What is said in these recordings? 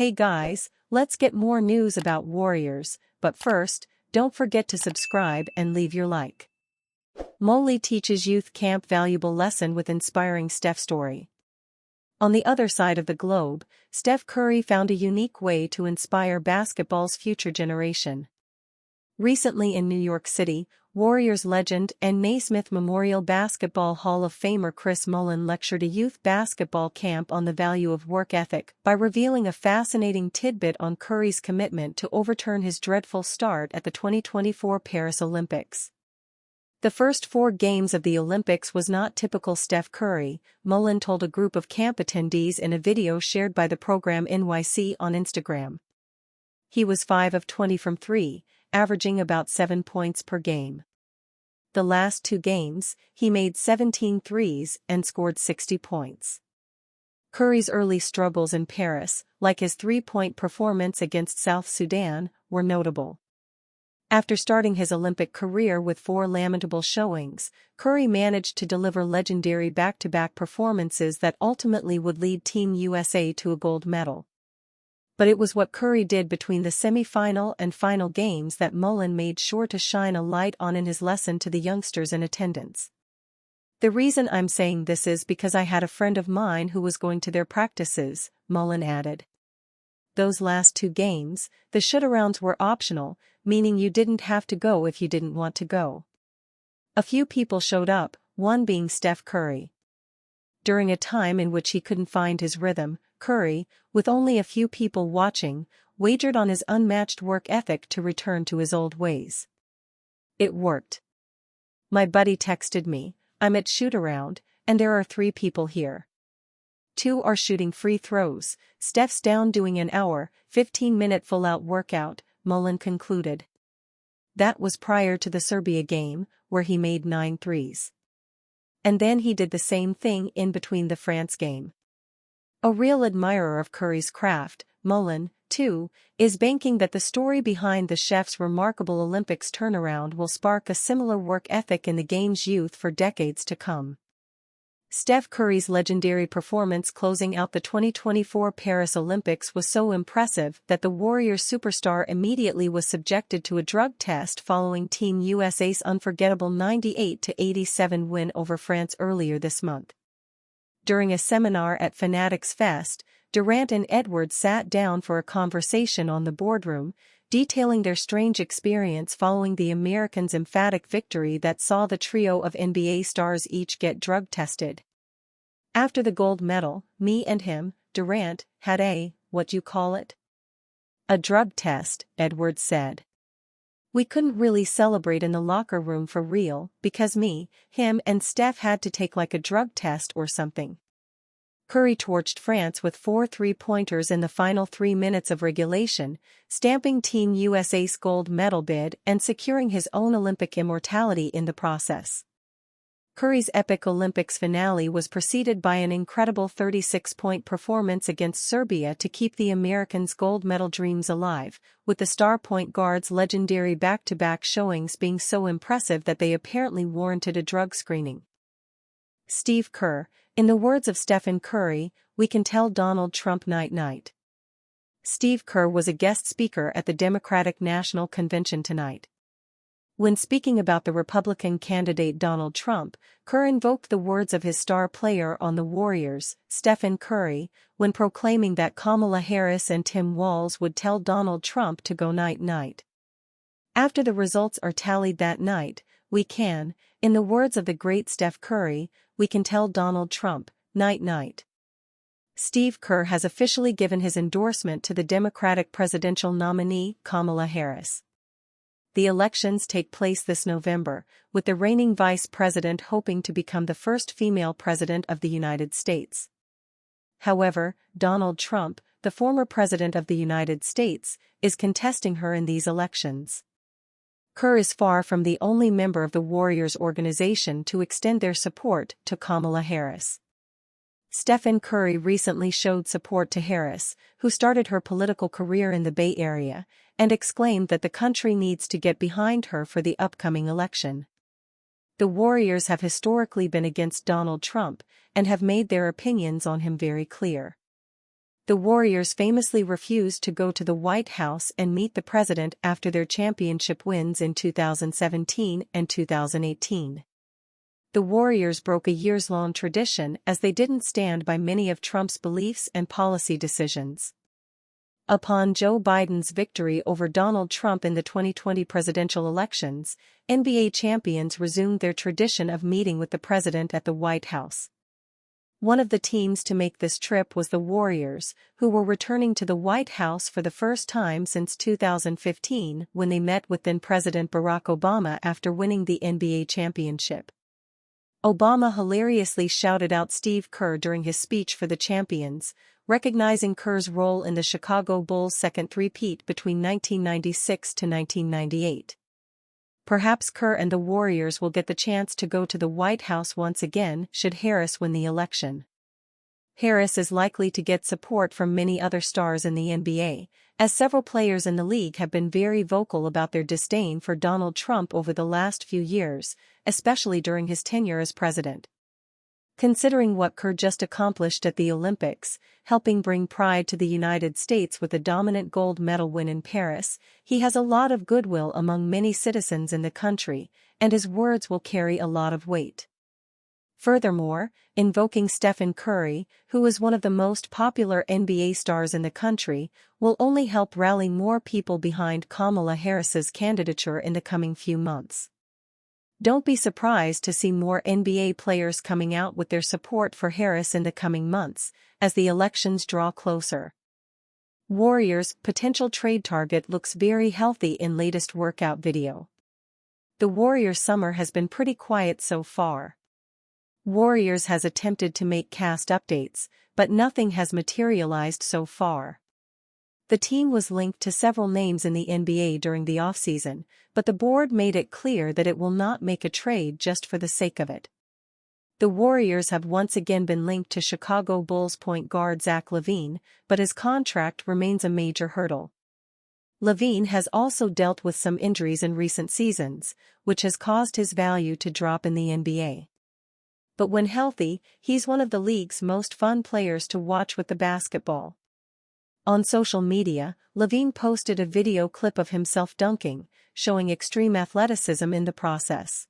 Hey guys, let's get more news about Warriors, but first, don't forget to subscribe and leave your like. Molly teaches youth camp valuable lesson with inspiring Steph story. On the other side of the globe, Steph Curry found a unique way to inspire basketball's future generation. Recently in New York City, Warriors legend and Naismith Memorial Basketball Hall of Famer Chris Mullin lectured a youth basketball camp on the value of work ethic by revealing a fascinating tidbit on Curry's commitment to overturn his dreadful start at the 2024 Paris Olympics. The first 4 games of the Olympics was not typical Steph Curry, Mullin told a group of camp attendees in a video shared by the program NYC on Instagram. He was 5 of 20 from 3, averaging about 7 points per game. The last 2 games, he made 17 threes and scored 60 points. Curry's early struggles in Paris, like his 3-point performance against South Sudan, were notable. After starting his Olympic career with 4 lamentable showings, Curry managed to deliver legendary back-to-back performances that ultimately would lead Team USA to a gold medal. But it was what Curry did between the semi-final and final games that Mullin made sure to shine a light on in his lesson to the youngsters in attendance. The reason I'm saying this is because I had a friend of mine who was going to their practices, Mullin added. Those last 2 games, the shoot-arounds were optional, meaning you didn't have to go if you didn't want to go. A few people showed up, one being Steph Curry. During a time in which he couldn't find his rhythm, Curry, with only a few people watching, wagered on his unmatched work ethic to return to his old ways. It worked. My buddy texted me, "I'm at shoot-around, and there are 3 people here. 2 are shooting free throws, Steph's down doing an hour, 15-minute full-out workout," Mullin concluded. That was prior to the Serbia game, where he made 9 threes. And then he did the same thing in between the France game. A real admirer of Curry's craft, Mullin, too, is banking that the story behind the chef's remarkable Olympics turnaround will spark a similar work ethic in the game's youth for decades to come. Steph Curry's legendary performance closing out the 2024 Paris Olympics was so impressive that the Warriors superstar immediately was subjected to a drug test following Team USA's unforgettable 98-87 win over France earlier this month. During a seminar at Fanatics Fest, Durant and Edwards sat down for a conversation on the boardroom, detailing their strange experience following the Americans' emphatic victory that saw the trio of NBA stars each get drug tested. After the gold medal, me and him, Durant, had a, what you call it? A drug test, Edwards said. We couldn't really celebrate in the locker room for real, because me, him and Steph had to take like a drug test or something. Curry torched France with 4 3-pointers in the final 3 minutes of regulation, stamping Team USA's gold medal bid and securing his own Olympic immortality in the process. Curry's epic Olympics finale was preceded by an incredible 36-point performance against Serbia to keep the Americans' gold medal dreams alive, with the star point guard's legendary back-to-back showings being so impressive that they apparently warranted a drug screening. Steve Kerr, in the words of Stephen Curry, "We can tell Donald Trump night-night." Steve Kerr was a guest speaker at the Democratic National Convention tonight. When speaking about the Republican candidate Donald Trump, Kerr invoked the words of his star player on the Warriors, Stephen Curry, when proclaiming that Kamala Harris and Tim Walz would tell Donald Trump to go night-night. After the results are tallied that night, we can, in the words of the great Steph Curry, we can tell Donald Trump, night-night. Steve Kerr has officially given his endorsement to the Democratic presidential nominee, Kamala Harris. The elections take place this November, with the reigning vice president hoping to become the first female president of the United States. However, Donald Trump, the former president of the United States, is contesting her in these elections. Kerr is far from the only member of the Warriors organization to extend their support to Kamala Harris. Stephen Curry recently showed support to Harris, who started her political career in the Bay Area, and exclaimed that the country needs to get behind her for the upcoming election. The Warriors have historically been against Donald Trump and have made their opinions on him very clear. The Warriors famously refused to go to the White House and meet the president after their championship wins in 2017 and 2018. The Warriors broke a years-long tradition as they didn't stand by many of Trump's beliefs and policy decisions. Upon Joe Biden's victory over Donald Trump in the 2020 presidential elections, NBA champions resumed their tradition of meeting with the president at the White House. One of the teams to make this trip was the Warriors, who were returning to the White House for the first time since 2015 when they met with then-President Barack Obama after winning the NBA championship. Obama hilariously shouted out Steve Kerr during his speech for the champions, recognizing Kerr's role in the Chicago Bulls' second three-peat between 1996 to 1998. Perhaps Kerr and the Warriors will get the chance to go to the White House once again should Harris win the election. Harris is likely to get support from many other stars in the NBA, as several players in the league have been very vocal about their disdain for Donald Trump over the last few years, especially during his tenure as president. Considering what Kerr just accomplished at the Olympics, helping bring pride to the United States with a dominant gold medal win in Paris, he has a lot of goodwill among many citizens in the country, and his words will carry a lot of weight. Furthermore, invoking Stephen Curry, who is one of the most popular NBA stars in the country, will only help rally more people behind Kamala Harris's candidature in the coming few months. Don't be surprised to see more NBA players coming out with their support for Harris in the coming months, as the elections draw closer. Warriors' potential trade target looks very healthy in latest workout video. The Warriors' summer has been pretty quiet so far. Warriors has attempted to make cast updates, but nothing has materialized so far. The team was linked to several names in the NBA during the offseason, but the board made it clear that it will not make a trade just for the sake of it. The Warriors have once again been linked to Chicago Bulls point guard Zach Lavine, but his contract remains a major hurdle. Lavine has also dealt with some injuries in recent seasons, which has caused his value to drop in the NBA. But when healthy, he's one of the league's most fun players to watch with the basketball. On social media, Lavine posted a video clip of himself dunking, showing extreme athleticism in the process.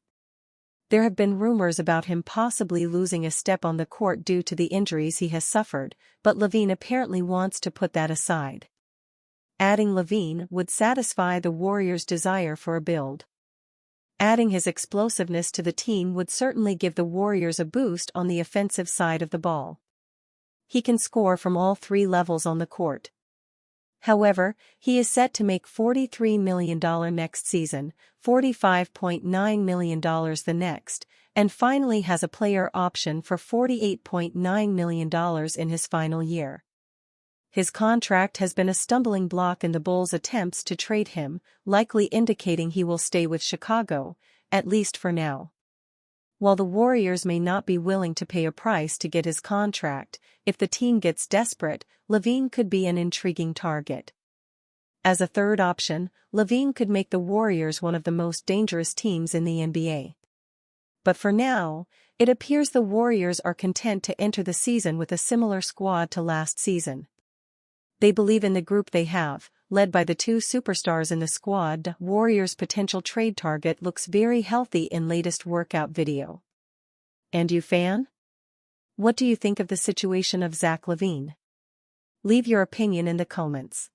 There have been rumors about him possibly losing a step on the court due to the injuries he has suffered, but Lavine apparently wants to put that aside. Adding Lavine would satisfy the Warriors' desire for a build. Adding his explosiveness to the team would certainly give the Warriors a boost on the offensive side of the ball. He can score from all three levels on the court. However, he is set to make $43 million next season, $45.9 million the next, and finally has a player option for $48.9 million in his final year. His contract has been a stumbling block in the Bulls' attempts to trade him, likely indicating he will stay with Chicago, at least for now. While the Warriors may not be willing to pay a price to get his contract, if the team gets desperate, Lavine could be an intriguing target. As a third option, Lavine could make the Warriors one of the most dangerous teams in the NBA. But for now, it appears the Warriors are content to enter the season with a similar squad to last season. They believe in the group they have, led by the two superstars in the squad. Warriors' potential trade target looks very healthy in latest workout video. And you fan? What do you think of the situation of Zach Lavine? Leave your opinion in the comments.